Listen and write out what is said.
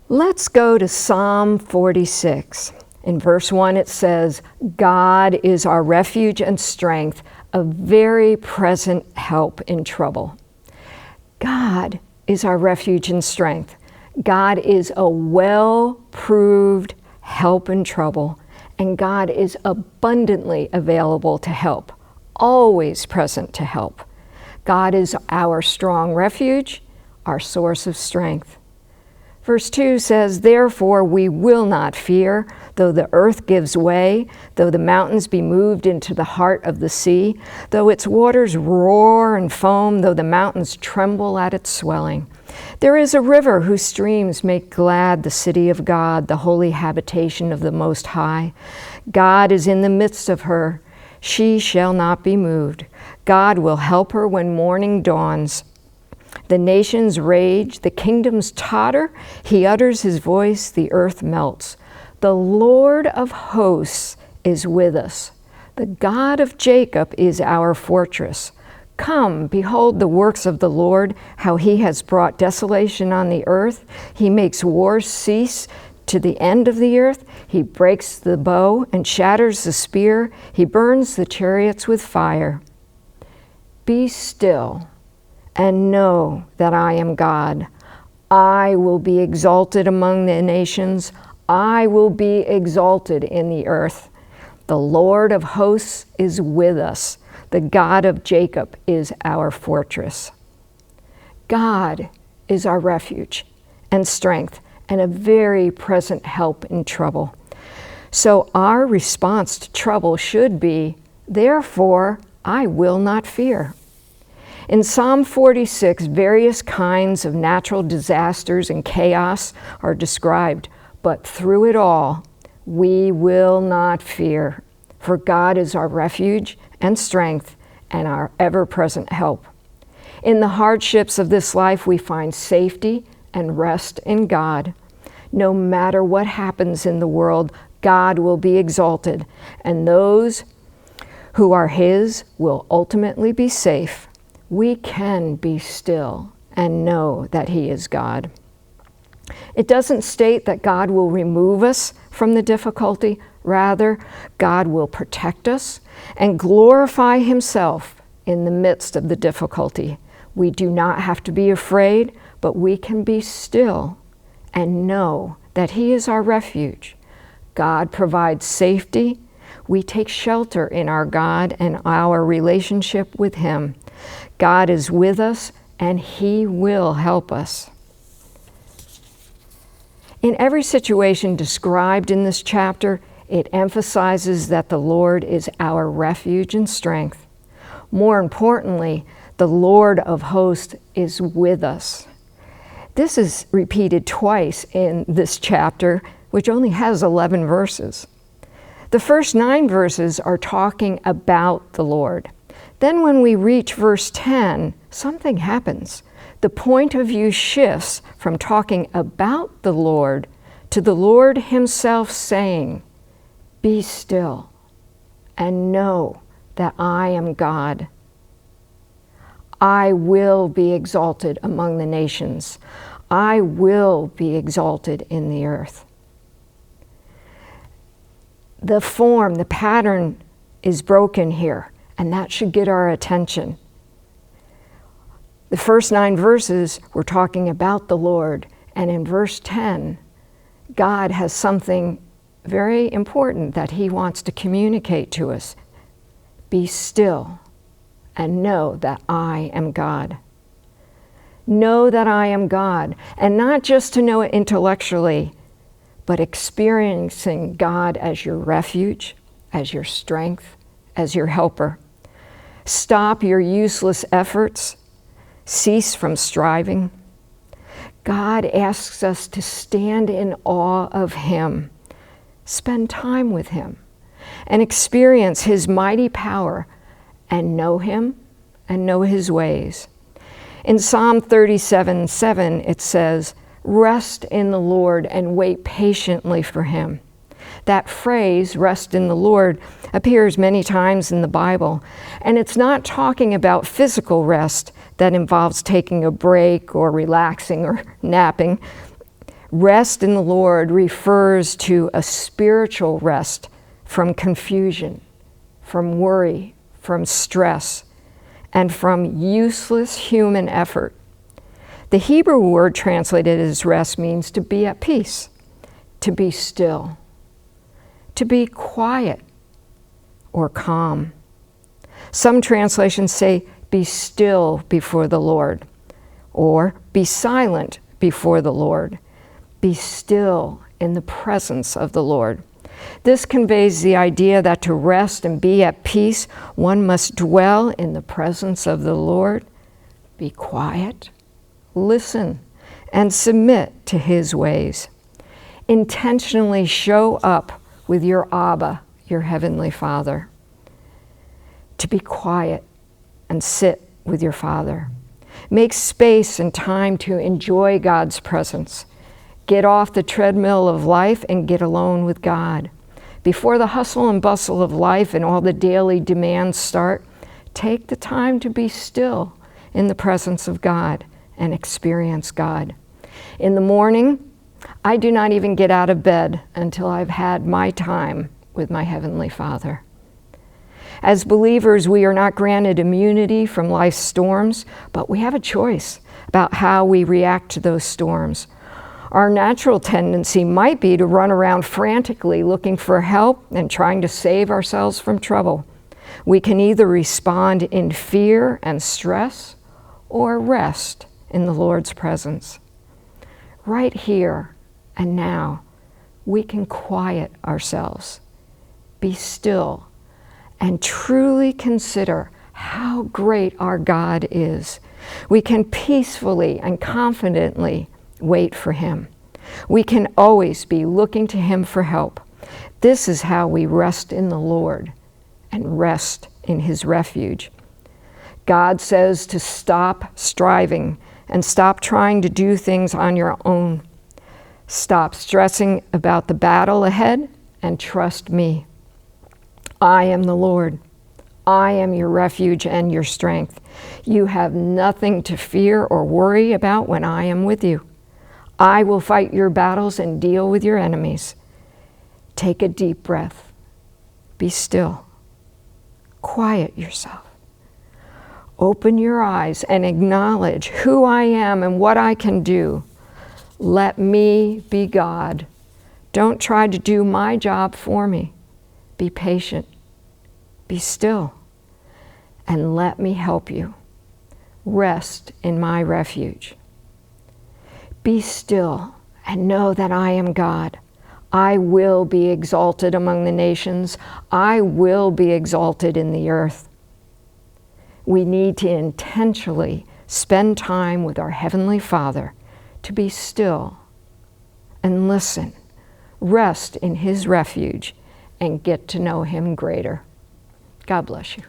Let's go to Psalm 46. In verse 1 it says, God is our refuge and strength, a very present help in trouble. God is our refuge and strength. God is a well-proved help in trouble, and God is abundantly available to help, always present to help. God is our strong refuge, our source of strength. Verse 2 says, therefore we will not fear, though the earth gives way, though the mountains be moved into the heart of the sea, though its waters roar and foam, though the mountains tremble at its swelling. There is a river whose streams make glad the city of God, the holy habitation of the Most High. God is in the midst of her. She shall not be moved. God will help her when morning dawns. The nations rage, the kingdoms totter. He utters his voice, the earth melts. The Lord of hosts is with us. The God of Jacob is our fortress. Come, behold the works of the Lord, how he has brought desolation on the earth. He makes wars cease to the end of the earth. He breaks the bow and shatters the spear. He burns the chariots with fire. Be still and know that I am God. I will be exalted among the nations. I will be exalted in the earth. The Lord of hosts is with us. The God of Jacob is our fortress. God is our refuge and strength and a very present help in trouble. So our response to trouble should be, therefore, I will not fear. In Psalm 46, various kinds of natural disasters and chaos are described, but through it all, we will not fear, for God is our refuge and strength and our ever-present help. In the hardships of this life, we find safety and rest in God. No matter what happens in the world, God will be exalted, and those who are His will ultimately be safe. We can be still and know that He is God. It doesn't state that God will remove us from the difficulty. Rather, God will protect us and glorify Himself in the midst of the difficulty. We do not have to be afraid, but we can be still and know that He is our refuge. God provides safety. We take shelter in our God and our relationship with Him. God is with us, and He will help us. In every situation described in this chapter, it emphasizes that the Lord is our refuge and strength. More importantly, the Lord of hosts is with us. This is repeated twice in this chapter, which only has 11 verses. The first 9 verses are talking about the Lord. Then when we reach verse 10, something happens. The point of view shifts from talking about the Lord to the Lord Himself saying, "Be still and know that I am God. I will be exalted among the nations. I will be exalted in the earth." The form, the pattern is broken here, and that should get our attention. The first 9 verses were talking about the Lord, and in verse 10, God has something very important that He wants to communicate to us. Be still and know that I am God. Know that I am God, and not just to know it intellectually, but experiencing God as your refuge, as your strength, as your helper. Stop your useless efforts. Cease from striving. God asks us to stand in awe of Him, spend time with Him, and experience His mighty power, and know Him and know His ways. In Psalm 37:7, it says, "Rest in the Lord and wait patiently for Him." That phrase, "rest in the Lord," appears many times in the Bible, and it's not talking about physical rest that involves taking a break or relaxing or napping. Rest in the Lord refers to a spiritual rest from confusion, from worry, from stress, and from useless human effort. The Hebrew word translated as rest means to be at peace, to be still, to be quiet or calm. Some translations say, be still before the Lord, or be silent before the Lord. Be still in the presence of the Lord. This conveys the idea that to rest and be at peace, one must dwell in the presence of the Lord, be quiet, listen, and submit to His ways. Intentionally show up with your Abba, your Heavenly Father. To be quiet and sit with your Father. Make space and time to enjoy God's presence. Get off the treadmill of life and get alone with God. Before the hustle and bustle of life and all the daily demands start, take the time to be still in the presence of God and experience God. In the morning, I do not even get out of bed until I've had my time with my Heavenly Father. As believers, we are not granted immunity from life's storms, but we have a choice about how we react to those storms. Our natural tendency might be to run around frantically looking for help and trying to save ourselves from trouble. We can either respond in fear and stress or rest in the Lord's presence. Right here and now, we can quiet ourselves, be still, and truly consider how great our God is. We can peacefully and confidently wait for Him. We can always be looking to Him for help. This is how we rest in the Lord and rest in His refuge. God says to stop striving and stop trying to do things on your own. Stop stressing about the battle ahead and trust me. I am the Lord. I am your refuge and your strength. You have nothing to fear or worry about when I am with you. I will fight your battles and deal with your enemies. Take a deep breath. Be still. Quiet yourself. Open your eyes and acknowledge who I am and what I can do. Let me be God. Don't try to do my job for me. Be patient. Be still. And let me help you. Rest in my refuge. Be still and know that I am God. I will be exalted among the nations. I will be exalted in the earth. We need to intentionally spend time with our Heavenly Father to be still and listen, rest in His refuge, and get to know Him greater. God bless you.